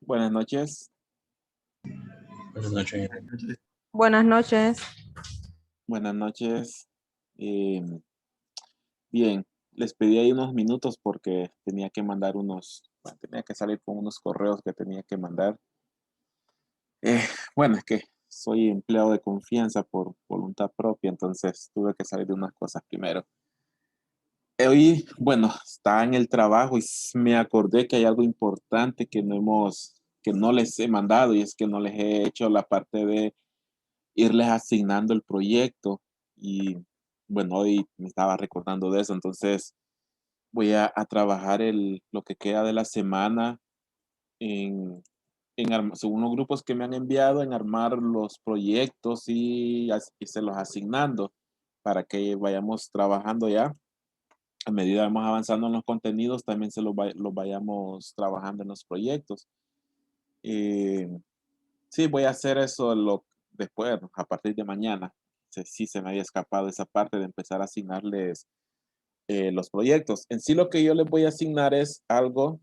Buenas noches. Buenas noches. Buenas noches. Buenas noches. Eh, bien, les pedí ahí unos minutos porque tenía que mandar bueno, tenía que salir con unos correos que tenía que mandar. Eh, bueno, es que soy empleado de confianza por voluntad propia, entonces tuve que salir de unas cosas primero. Hoy, bueno, estaba en el trabajo y me acordé que hay algo importante que no les he mandado, y es que no les he hecho la parte de irles asignando el proyecto. Y bueno, hoy me estaba recordando de eso, entonces voy a trabajar lo que queda de la semana según los grupos que me han enviado, en armar los proyectos y se los asignando para que vayamos trabajando ya. A medida que vamos avanzando en los contenidos, también los vayamos trabajando en los proyectos. Eh, Sí, voy a hacer eso después, a partir de mañana. Sí, se me había escapado esa parte de empezar a asignarles los proyectos. En sí, lo que yo les voy a asignar es algo,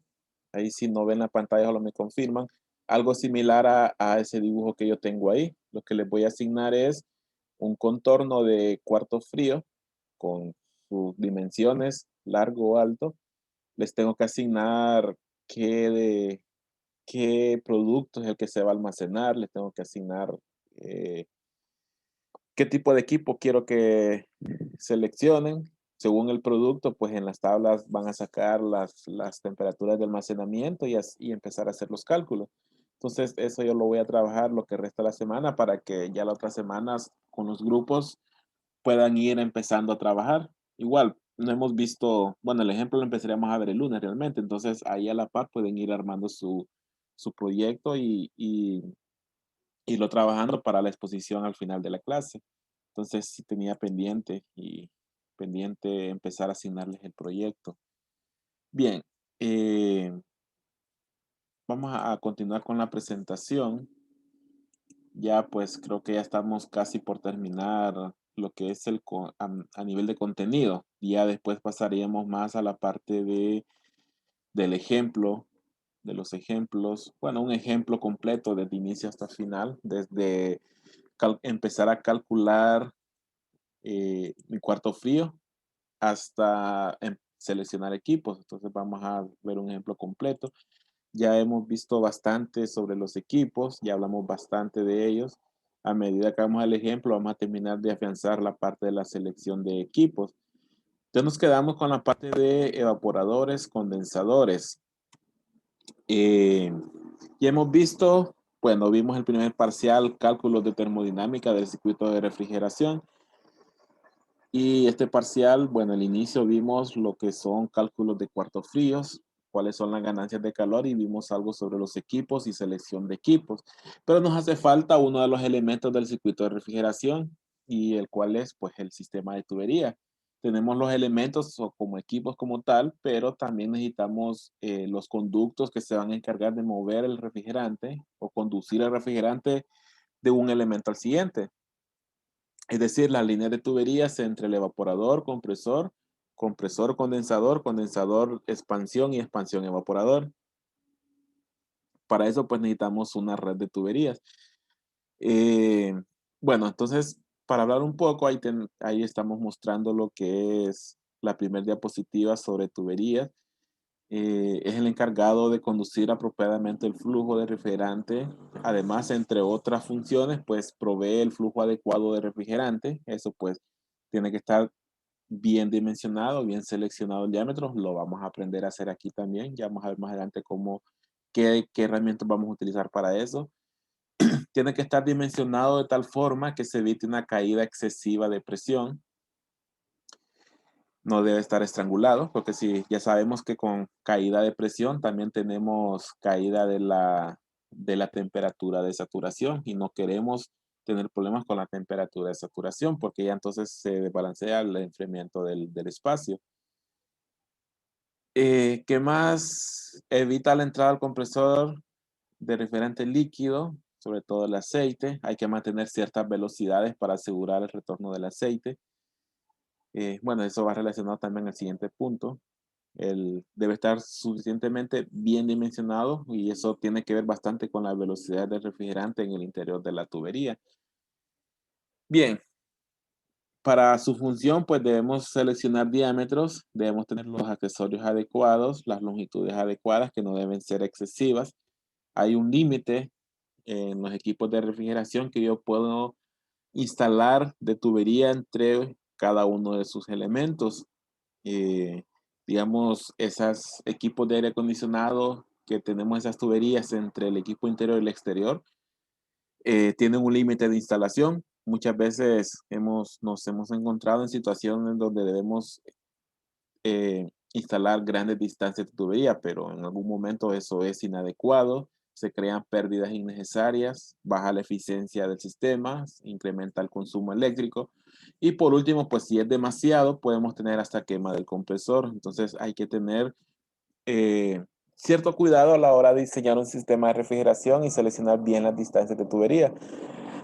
ahí si no ven la pantalla, solo me confirman, algo similar a ese dibujo que yo tengo ahí. Lo que les voy a asignar es un contorno de cuarto frío con sus dimensiones, largo o alto. Les tengo que asignar qué de qué producto es el que se va a almacenar, le tengo que asignar eh, qué tipo de equipo quiero que seleccionen. Según el producto, pues en las tablas van a sacar las temperaturas de almacenamiento y empezar a hacer los cálculos. Entonces, eso yo lo voy a trabajar lo que resta de la semana para que ya las otras semanas con los grupos puedan ir empezando a trabajar. Igual, no hemos visto, bueno, el ejemplo lo empezaríamos a ver el lunes realmente, entonces ahí a la par pueden ir armando su proyecto y irlo trabajando para la exposición al final de la clase. Entonces sí tenía pendiente empezar a asignarles el proyecto. Bien, eh, vamos a continuar con la presentación. Ya pues creo que ya estamos casi por terminar lo que es a nivel de contenido. Ya después pasaríamos más a la parte del ejemplo, de los ejemplos. Bueno, un ejemplo completo desde inicio hasta final, desde empezar a calcular mi cuarto frío hasta seleccionar equipos. Entonces vamos a ver un ejemplo completo. Ya hemos visto bastante sobre los equipos, ya hablamos bastante de ellos. A medida que vamos al ejemplo, vamos a terminar de afianzar la parte de la selección de equipos. Entonces nos quedamos con la parte de evaporadores, condensadores. Ya hemos visto, bueno, vimos el primer parcial, cálculos de termodinámica del circuito de refrigeración. Y este parcial, bueno, al inicio vimos lo que son cálculos de cuartos fríos, cuáles son las ganancias de calor y vimos algo sobre los equipos y selección de equipos. Pero nos hace falta uno de los elementos del circuito de refrigeración y el cual es pues el sistema de tubería. Tenemos los elementos como equipos como tal, pero también necesitamos los conductos que se van a encargar de mover el refrigerante o conducir el refrigerante de un elemento al siguiente. Es decir, las líneas de tuberías entre el evaporador, compresor, compresor, condensador, condensador, expansión y expansión, evaporador. Para eso, pues necesitamos una red de tuberías. Eh, bueno, entonces, para hablar un poco, ahí estamos mostrando lo que es la primera diapositiva sobre tuberías. Es el encargado de conducir apropiadamente el flujo de refrigerante. Además, entre otras funciones, pues provee el flujo adecuado de refrigerante. Eso pues tiene que estar bien dimensionado, bien seleccionado el diámetro. Lo vamos a aprender a hacer aquí también. Ya vamos a ver más adelante qué herramientas vamos a utilizar para eso. Tiene que estar dimensionado de tal forma que se evite una caída excesiva de presión. No debe estar estrangulado, porque si ya sabemos que con caída de presión también tenemos caída de la temperatura de saturación y no queremos tener problemas con la temperatura de saturación porque ya entonces se desbalancea el enfriamiento del espacio. ¿Qué más? Evita la entrada al compresor de refrigerante líquido, sobre todo el aceite. Hay que mantener ciertas velocidades para asegurar el retorno del aceite. Bueno, eso va relacionado también al siguiente punto. debe estar suficientemente bien dimensionado y eso tiene que ver bastante con la velocidad del refrigerante en el interior de la tubería. Bien, para su función, pues debemos seleccionar diámetros, debemos tener los accesorios adecuados, las longitudes adecuadas que no deben ser excesivas. Hay un límite en los equipos de refrigeración que yo puedo instalar de tubería entre cada uno de sus elementos. Eh, digamos, esos equipos de aire acondicionado que tenemos esas tuberías entre el equipo interior y el exterior, tienen un límite de instalación. Muchas veces nos hemos encontrado en situaciones donde debemos instalar grandes distancias de tubería, pero en algún momento eso es inadecuado, se crean pérdidas innecesarias, baja la eficiencia del sistema, incrementa el consumo eléctrico y por último, pues si es demasiado, podemos tener hasta quema del compresor. Entonces hay que tener cierto cuidado a la hora de diseñar un sistema de refrigeración y seleccionar bien las distancias de tubería.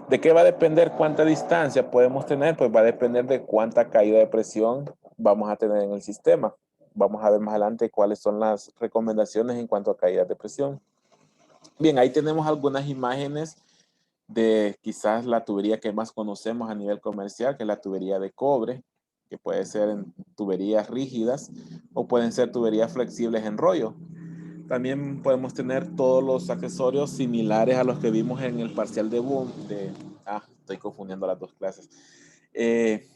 ¿De qué va a depender cuánta distancia podemos tener? Pues va a depender de cuánta caída de presión vamos a tener en el sistema. Vamos a ver más adelante cuáles son las recomendaciones en cuanto a caídas de presión. Bien, ahí tenemos algunas imágenes de quizás la tubería que más conocemos a nivel comercial, que es la tubería de cobre, que puede ser en tuberías rígidas o pueden ser tuberías flexibles en rollo. También podemos tener todos los accesorios similares a los que vimos en el parcial de boom. Estoy confundiendo las dos clases.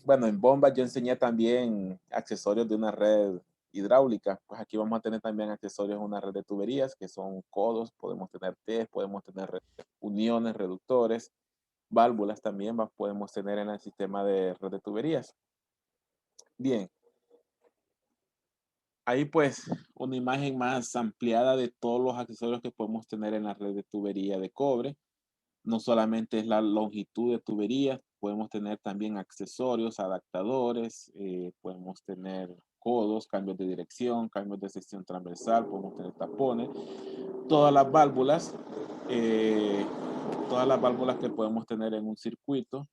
Bueno, en bombas yo enseñé también accesorios de una red hidráulica. Pues aquí vamos a tener también accesorios de una red de tuberías, que son codos, podemos tener T, podemos tener uniones, reductores, válvulas también podemos tener en el sistema de red de tuberías. Bien. Ahí pues una imagen más ampliada de todos los accesorios que podemos tener en la red de tubería de cobre. No solamente es la longitud de tubería, podemos tener también accesorios, adaptadores, podemos tener codos, cambios de dirección, cambios de sección transversal, podemos tener tapones, todas las válvulas, eh, todas las válvulas que podemos tener en un circuito.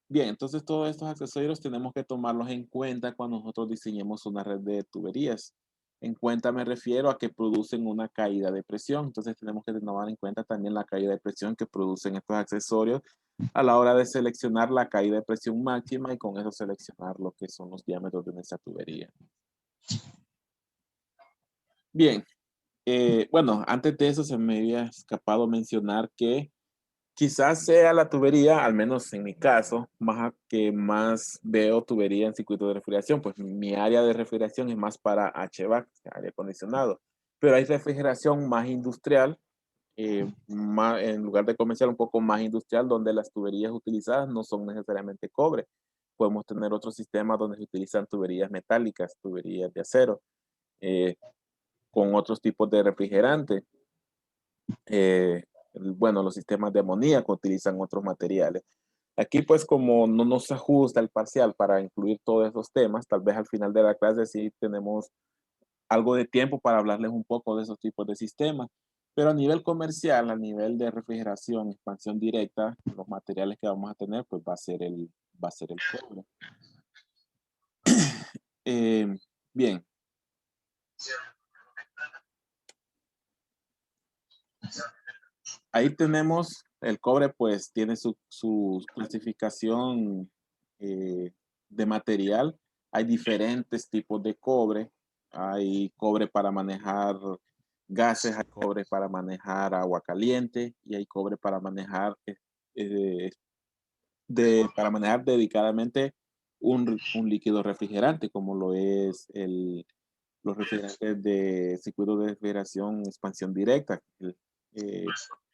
Bien, entonces todos estos accesorios tenemos que tomarlos en cuenta cuando nosotros diseñemos una red de tuberías. En cuenta me refiero a que producen una caída de presión. Entonces tenemos que tomar en cuenta también la caída de presión que producen estos accesorios a la hora de seleccionar la caída de presión máxima y con eso seleccionar lo que son los diámetros de nuestra tubería. Bien, bueno, antes de eso se me había escapado mencionar que quizás sea la tubería, al menos en mi caso, que más veo tubería en circuito de refrigeración, pues mi área de refrigeración es más para HVAC, aire acondicionado, pero hay refrigeración más industrial, en lugar de comercial, un poco más industrial, donde las tuberías utilizadas no son necesariamente cobre. Podemos tener otros sistemas donde se utilizan tuberías metálicas, tuberías de acero, con otros tipos de refrigerante. Bueno, los sistemas de amoníaco utilizan otros materiales. Aquí, pues, como no nos ajusta el parcial para incluir todos esos temas, tal vez al final de la clase sí tenemos algo de tiempo para hablarles un poco de esos tipos de sistemas. Pero a nivel comercial, a nivel de refrigeración, expansión directa, los materiales que vamos a tener, pues va a ser el cobre. Bien. Ahí tenemos el cobre, pues tiene su clasificación de material. Hay diferentes tipos de cobre. Hay cobre para manejar gases, hay cobre para manejar agua caliente y hay cobre para manejar, eh, para manejar dedicadamente un líquido refrigerante, como lo es los refrigerantes de circuito de refrigeración expansión directa. Eh,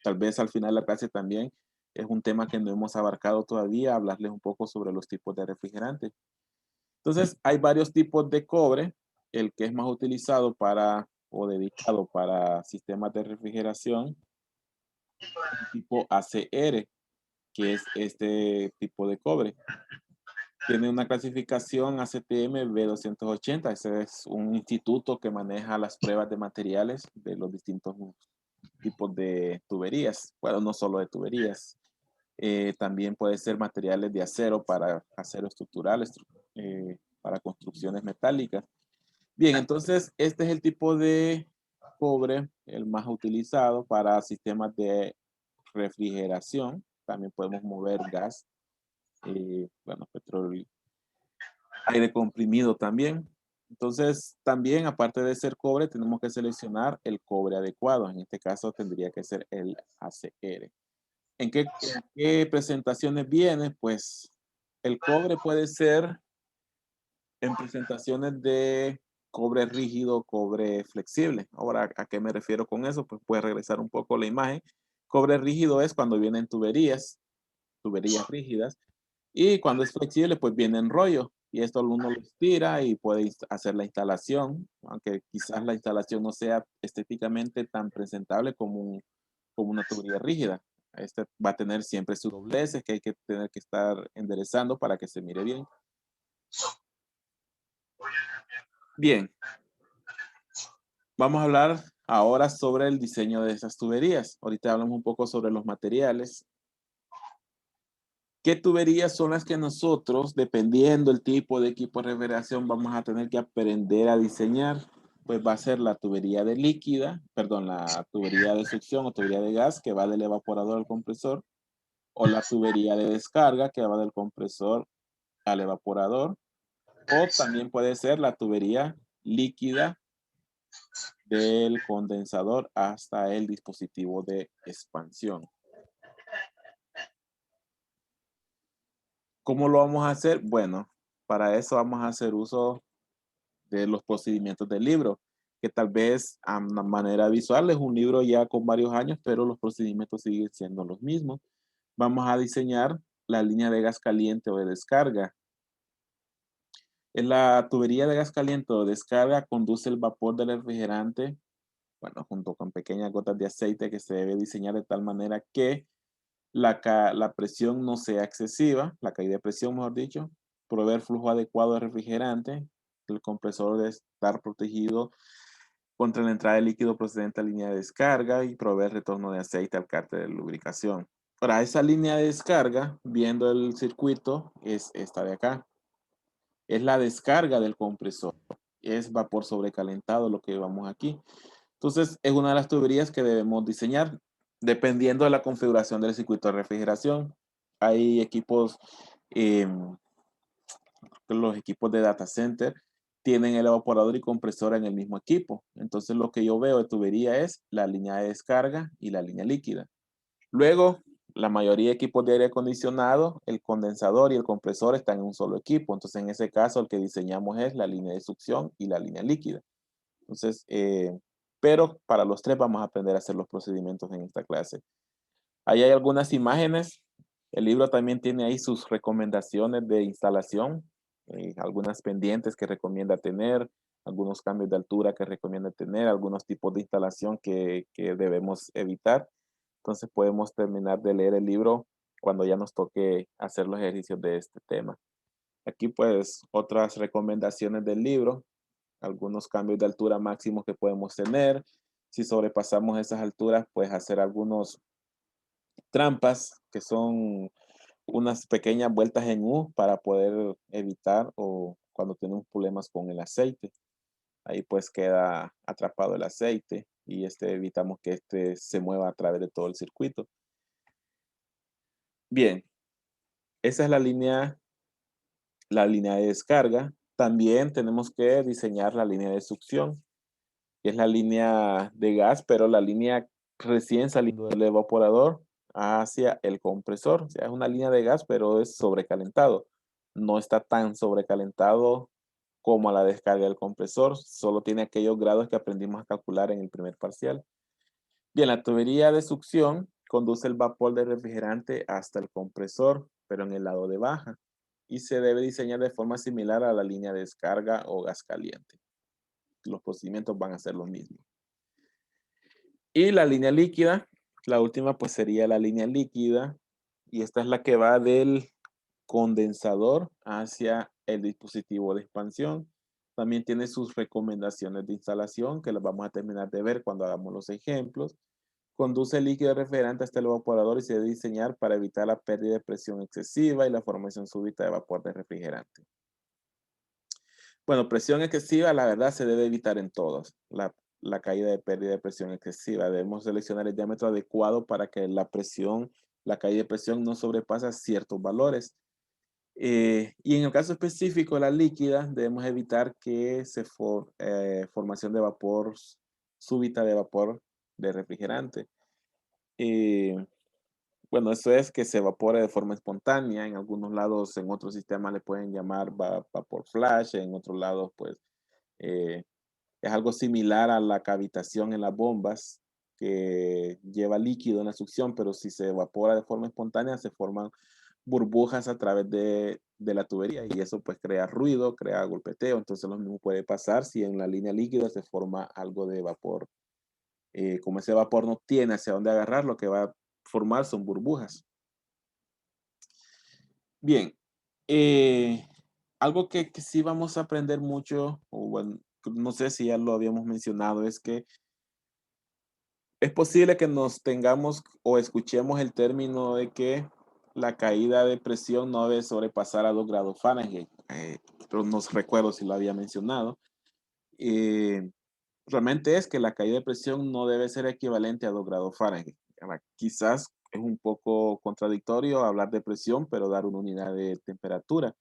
Tal vez al final de la clase también es un tema que no hemos abarcado todavía, hablarles un poco sobre los tipos de refrigerantes. Entonces, hay varios tipos de cobre. El que es más utilizado o dedicado para sistemas de refrigeración, tipo ACR, que es este tipo de cobre. Tiene una clasificación ACTM B280. Ese es un instituto que maneja las pruebas de materiales de los distintos tipos de tuberías. Bueno, no solo de tuberías. También puede ser materiales de acero para acero estructural, para construcciones metálicas. Bien, entonces este es el tipo de cobre, el más utilizado para sistemas de refrigeración. También podemos mover gas, bueno, petróleo, aire comprimido también. Entonces, también, aparte de ser cobre, tenemos que seleccionar el cobre adecuado. En este caso, tendría que ser el ACR. ¿En qué presentaciones viene? Pues el cobre puede ser en presentaciones de cobre rígido, cobre flexible. Ahora, ¿a qué me refiero con eso? Pues puede regresar un poco la imagen. Cobre rígido es cuando vienen tuberías rígidas, y cuando es flexible, pues viene en rollo. Y esto uno lo estira y puede hacer la instalación, aunque quizás la instalación no sea estéticamente tan presentable como una tubería rígida. Este va a tener siempre sus dobleces que hay que tener que estar enderezando para que se mire bien. Bien, vamos a hablar ahora sobre el diseño de esas tuberías. Ahorita hablamos un poco sobre los materiales. ¿Qué tuberías son las que nosotros, dependiendo del tipo de equipo de refrigeración, vamos a tener que aprender a diseñar? Pues va a ser la tubería de líquida, perdón, la tubería de succión o tubería de gas que va del evaporador al compresor, o la tubería de descarga que va del compresor al evaporador, o también puede ser la tubería líquida del condensador hasta el dispositivo de expansión. ¿Cómo lo vamos a hacer? Bueno, para eso vamos a hacer uso de los procedimientos del libro, que tal vez a manera visual es un libro ya con varios años, pero los procedimientos siguen siendo los mismos. Vamos a diseñar la línea de gas caliente o de descarga. En la tubería de gas caliente o descarga conduce el vapor del refrigerante, bueno, junto con pequeñas gotas de aceite que se debe diseñar de tal manera que la presión no sea excesiva, la caída de presión, mejor dicho, proveer flujo adecuado de refrigerante, el compresor debe estar protegido contra la entrada de líquido procedente a línea de descarga y proveer retorno de aceite al cárter de lubricación. Ahora, esa línea de descarga, viendo el circuito, es esta de acá. Es la descarga del compresor. Es vapor sobrecalentado lo que vamos aquí. Entonces, es una de las tuberías que debemos diseñar dependiendo de la configuración del circuito de refrigeración. Hay equipos, los equipos de data center tienen el evaporador y compresora en el mismo equipo. Entonces, lo que yo veo de tubería es la línea de descarga y la línea líquida. Luego, la mayoría de equipos de aire acondicionado, el condensador y el compresor están en un solo equipo. Entonces, en ese caso, el que diseñamos es la línea de succión y la línea líquida. Entonces, pero para los tres vamos a aprender a hacer los procedimientos en esta clase. Ahí hay algunas imágenes. El libro también tiene ahí sus recomendaciones de instalación, algunas pendientes que recomienda tener, algunos cambios de altura que recomienda tener, algunos tipos de instalación que debemos evitar. Entonces podemos terminar de leer el libro cuando ya nos toque hacer los ejercicios de este tema. Aquí pues otras recomendaciones del libro, algunos cambios de altura máximos que podemos tener. Si sobrepasamos esas alturas, pues hacer algunos trampas que son unas pequeñas vueltas en U para poder evitar o cuando tenemos problemas con el aceite. Ahí pues queda atrapado el aceite y evitamos que se mueva a través de todo el circuito. Bien, esa es la línea de descarga. También tenemos que diseñar la línea de succión, que es la línea de gas, pero la línea recién saliendo del evaporador hacia el compresor. O sea, es una línea de gas, pero es sobrecalentado. No está tan sobrecalentado como a la descarga del compresor. Solo tiene aquellos grados que aprendimos a calcular en el primer parcial. Bien, la tubería de succión conduce el vapor del refrigerante hasta el compresor, pero en el lado de baja, y se debe diseñar de forma similar a la línea de descarga o gas caliente. Los procedimientos van a ser los mismos. Y la línea líquida, la última pues sería la línea líquida, y esta es la que va del condensador hacia el dispositivo de expansión. También tiene sus recomendaciones de instalación que las vamos a terminar de ver cuando hagamos los ejemplos. Conduce el líquido refrigerante hasta el evaporador y se debe diseñar para evitar la pérdida de presión excesiva y la formación súbita de vapor de refrigerante. Bueno, presión excesiva, la verdad, se debe evitar en todos. La caída de pérdida de presión excesiva. Debemos seleccionar el diámetro adecuado para que la caída de presión no sobrepase ciertos valores. Y en el caso específico de la líquida, debemos evitar que formación de vapor súbita de vapor de refrigerante. Bueno, eso es que se evapore de forma espontánea. En algunos lados, en otros sistemas le pueden llamar vapor flash, en otros lados, pues, eh, es algo similar a la cavitación en las bombas que lleva líquido en la succión, pero si se evapora de forma espontánea, se forman burbujas a través de la tubería y eso pues crea ruido, crea golpeteo. Entonces lo mismo puede pasar si en la línea líquida se forma algo de vapor. Como ese vapor no tiene hacia dónde agarrar, lo que va a formar son burbujas. Bien, algo que sí vamos a aprender mucho, o bueno, no sé si ya lo habíamos mencionado, es que es posible que nos tengamos o escuchemos el término de que la caída de presión no debe sobrepasar a 2 grados Fahrenheit, pero no recuerdo si lo había mencionado. Eh, Realmente es que la caída de presión no debe ser equivalente a 2 grados Fahrenheit. Ahora, quizás es un poco contradictorio hablar de presión, pero dar una unidad de temperatura.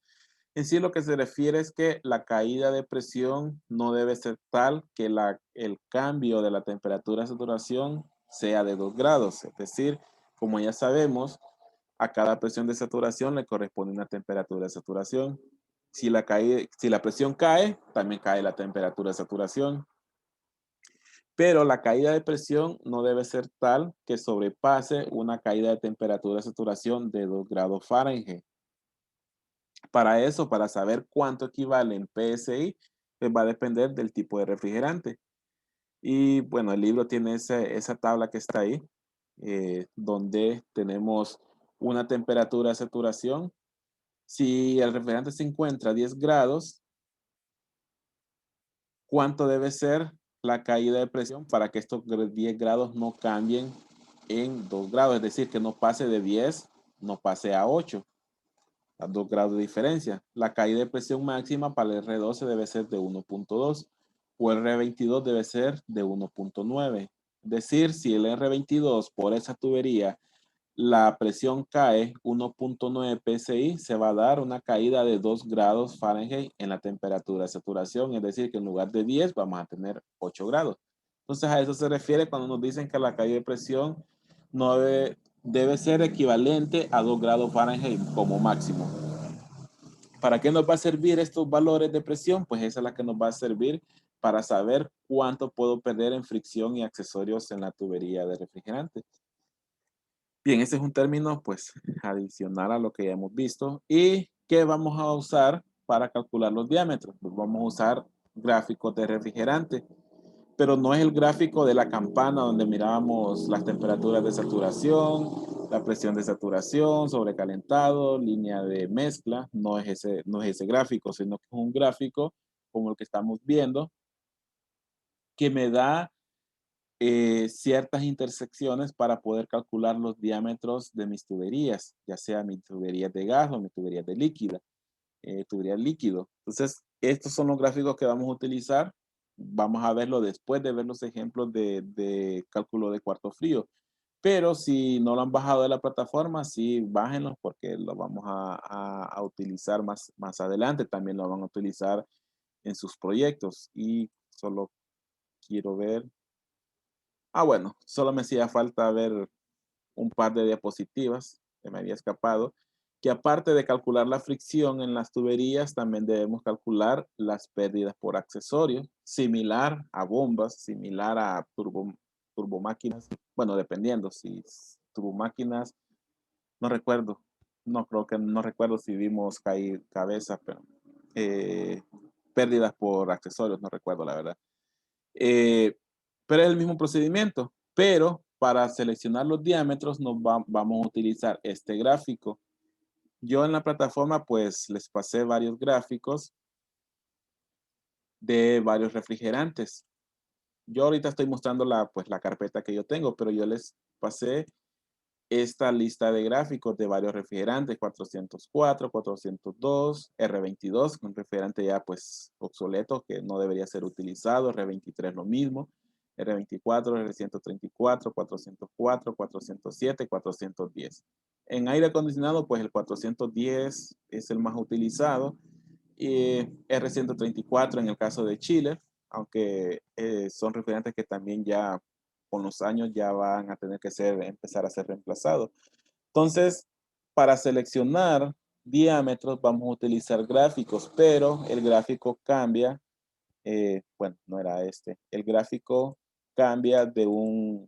En sí lo que se refiere es que la caída de presión no debe ser tal que el cambio de la temperatura de saturación sea de 2 grados. Es decir, como ya sabemos, a cada presión de saturación le corresponde una temperatura de saturación. Si la presión cae, también cae la temperatura de saturación. Pero la caída de presión no debe ser tal que sobrepase una caída de temperatura de saturación de 2 grados Fahrenheit. Para eso, para saber cuánto equivale en PSI, pues va a depender del tipo de refrigerante. Y bueno, el libro tiene esa tabla que está ahí, donde tenemos una temperatura de saturación. Si el refrigerante se encuentra a 10 grados, ¿cuánto debe ser la caída de presión para que estos 10 grados no cambien en 2 grados? Es decir, que no pase de 10, no pase a 8. A 2 grados de diferencia. La caída de presión máxima para el R12 debe ser de 1.2 o el R22 debe ser de 1.9. Es decir, si el R22 por esa tubería la presión cae 1.9 PSI, se va a dar una caída de 2 grados Fahrenheit en la temperatura de saturación. Es decir, que en lugar de 10 vamos a tener 8 grados. Entonces a eso se refiere cuando nos dicen que la caída de presión no debe ser equivalente a 2 grados Fahrenheit como máximo. ¿Para qué nos va a servir estos valores de presión? Pues esa es la que nos va a servir para saber cuánto puedo perder en fricción y accesorios en la tubería de refrigerante. Bien, ese es un término pues adicional a lo que ya hemos visto. ¿Y qué vamos a usar para calcular los diámetros? Pues vamos a usar gráficos de refrigerante, pero no es el gráfico de la campana donde mirábamos las temperaturas de saturación, la presión de saturación, sobrecalentado, línea de mezcla. No es ese gráfico, sino que es un gráfico como el que estamos viendo que me da ciertas intersecciones para poder calcular los diámetros de mis tuberías, ya sea mis tuberías de gas o mis tuberías de tuberías líquido. Entonces, estos son los gráficos que vamos a utilizar. Vamos a verlo después de ver los ejemplos de cálculo de cuarto frío. Pero si no lo han bajado de la plataforma, sí, bájenlos porque lo vamos a utilizar más adelante. También lo van a utilizar en sus proyectos. Y solo quiero ver. Bueno, solo me hacía falta ver un par de diapositivas que me había escapado, que aparte de calcular la fricción en las tuberías, también debemos calcular las pérdidas por accesorios, similar a bombas, similar a turbomáquinas, bueno, dependiendo si turbomáquinas, no recuerdo, no recuerdo si vimos caer cabeza, pero eh, pérdidas por accesorios, no recuerdo la verdad. Pero es el mismo procedimiento, pero para seleccionar los diámetros vamos a utilizar este gráfico. Yo en la plataforma pues les pasé varios gráficos de varios refrigerantes. Yo ahorita estoy mostrando la carpeta que yo tengo, pero yo les pasé esta lista de gráficos de varios refrigerantes, 404, 402, R22, un refrigerante ya pues obsoleto que no debería ser utilizado, R23 lo mismo, R24, R134, 404, 407, 410. En aire acondicionado pues el 410 es el más utilizado y R134 en el caso de Chile, aunque son refrigerantes que también ya con los años ya van a tener que empezar a ser reemplazados. Entonces, para seleccionar diámetros vamos a utilizar gráficos, pero el gráfico cambia, bueno, no era este, el gráfico cambia de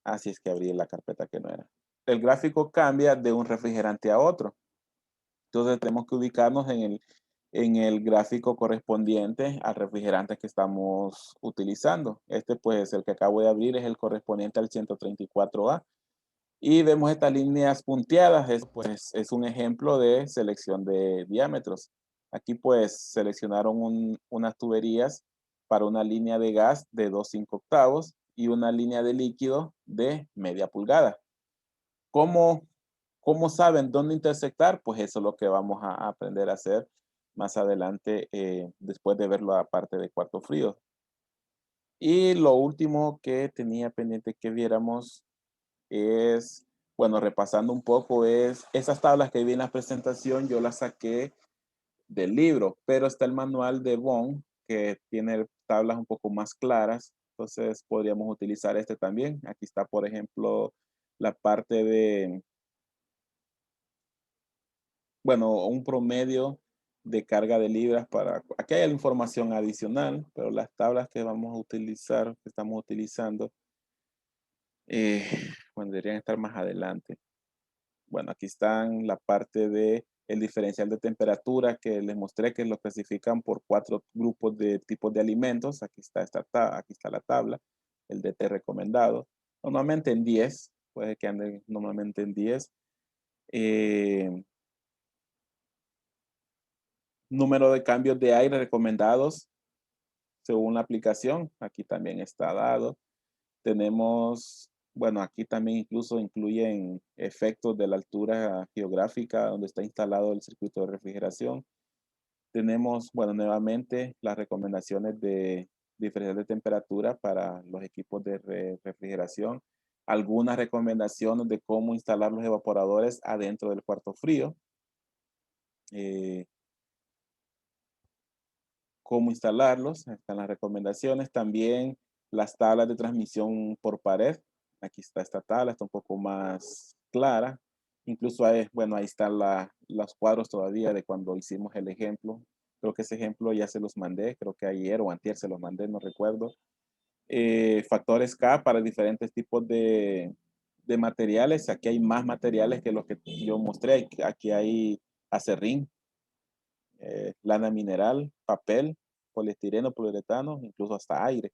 así es que abrí la carpeta que no era. El gráfico cambia de un refrigerante a otro. Entonces tenemos que ubicarnos en el gráfico correspondiente al refrigerante que estamos utilizando. Este pues el que acabo de abrir es el correspondiente al 134A. Y vemos estas líneas punteadas, pues es un ejemplo de selección de diámetros. Aquí pues seleccionaron unas tuberías para una línea de gas de 2,5 octavos y una línea de líquido de media pulgada. ¿Cómo saben dónde intersectar? Pues eso es lo que vamos a aprender a hacer más adelante después de verlo aparte de cuarto frío. Y lo último que tenía pendiente que viéramos es, bueno, repasando un poco, es esas tablas que vi en la presentación, yo las saqué del libro, pero está el manual de Bond que tiene tablas un poco más claras, entonces podríamos utilizar este también. Aquí está, por ejemplo, la parte de, bueno, un promedio de carga de libras para, aquí hay la información adicional, pero las tablas que vamos a utilizar, que estamos utilizando, eh, bueno, deberían estar más adelante. Bueno, aquí están la parte de el diferencial de temperatura que les mostré que lo clasifican por 4 grupos de tipos de alimentos. Aquí está, aquí está la tabla, el DT recomendado. Normalmente en 10, puede que ande normalmente en 10. Número de cambios de aire recomendados según la aplicación. Aquí también está dado. Tenemos, bueno, aquí también incluso incluyen efectos de la altura geográfica donde está instalado el circuito de refrigeración. Tenemos, bueno, nuevamente las recomendaciones de diferencial de temperatura para los equipos de refrigeración. Algunas recomendaciones de cómo instalar los evaporadores adentro del cuarto frío. Cómo instalarlos, están las recomendaciones. También las tablas de transmisión por pared. Aquí está esta tabla, está un poco más clara. Incluso hay, bueno, ahí están los cuadros todavía de cuando hicimos el ejemplo. Creo que ese ejemplo ya se los mandé, creo que ayer o antier se los mandé, no recuerdo. Factores K para diferentes tipos de materiales. Aquí hay más materiales que los que yo mostré. Aquí hay acerrín, lana mineral, papel, poliestireno, poliuretano, incluso hasta aire.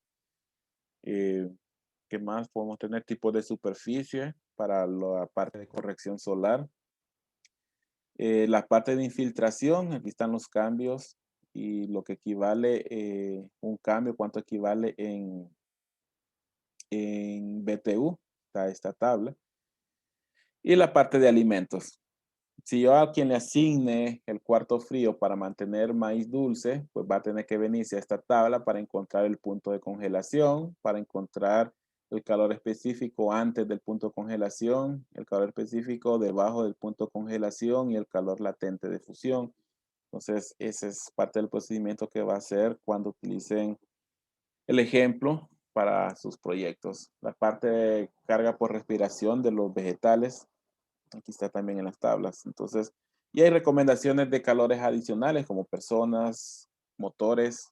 ¿Qué más podemos tener? Tipos de superficie para la parte de corrección solar. La parte de infiltración, aquí están los cambios y lo que equivale un cambio, cuánto equivale en BTU, está esta tabla. Y la parte de alimentos. Si yo a quien le asigne el cuarto frío para mantener maíz dulce, pues va a tener que venirse a esta tabla para encontrar el punto de congelación, para encontrar el calor específico antes del punto de congelación, el calor específico debajo del punto de congelación y el calor latente de fusión. Entonces, ese es parte del procedimiento que va a hacer cuando utilicen el ejemplo para sus proyectos. La parte de carga por respiración de los vegetales. Aquí está también en las tablas. Entonces, y hay recomendaciones de calores adicionales como personas, motores.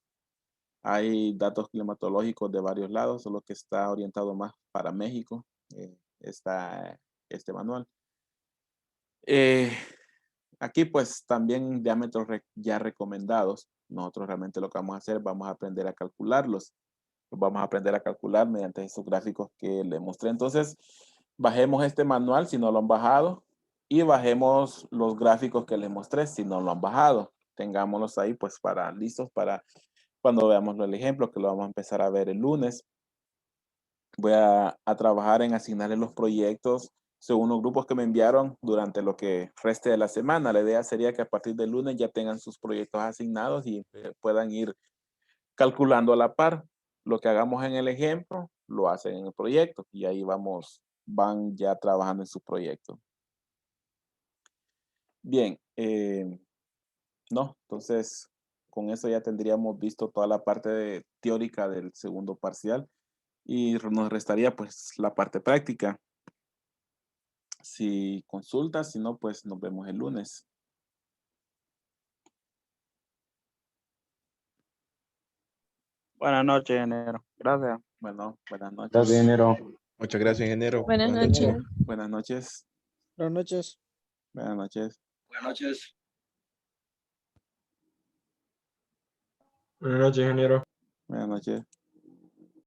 Hay datos climatológicos de varios lados, solo que está orientado más para México. Está este manual. Aquí pues también diámetros ya recomendados. Nosotros realmente lo que vamos a hacer, vamos a aprender a calcularlos. Vamos a aprender a calcular mediante esos gráficos que les mostré. Entonces, bajemos este manual si no lo han bajado y bajemos los gráficos que les mostré si no lo han bajado. Tengámoslos ahí pues para listos para cuando veamos el ejemplo que lo vamos a empezar a ver el lunes. voy a trabajar en asignarles los proyectos según los grupos que me enviaron durante lo que reste de la semana. La idea sería que a partir del lunes ya tengan sus proyectos asignados y puedan ir calculando a la par. Lo que hagamos en el ejemplo, lo hacen en el proyecto y ahí van ya trabajando en su proyecto. Bien, no, entonces con eso ya tendríamos visto toda la parte teórica del segundo parcial y nos restaría pues la parte práctica. Si consultas, si no, pues nos vemos el lunes. Buenas noches, ingeniero. Gracias. Bueno, buenas noches. Gracias, ingeniero. Muchas gracias, ingeniero. Buenas Buenas noches. noches. Buenas noches. Buenas noches. Buenas noches. Buenas noches. Buenas noches, ingeniero. Buenas noches.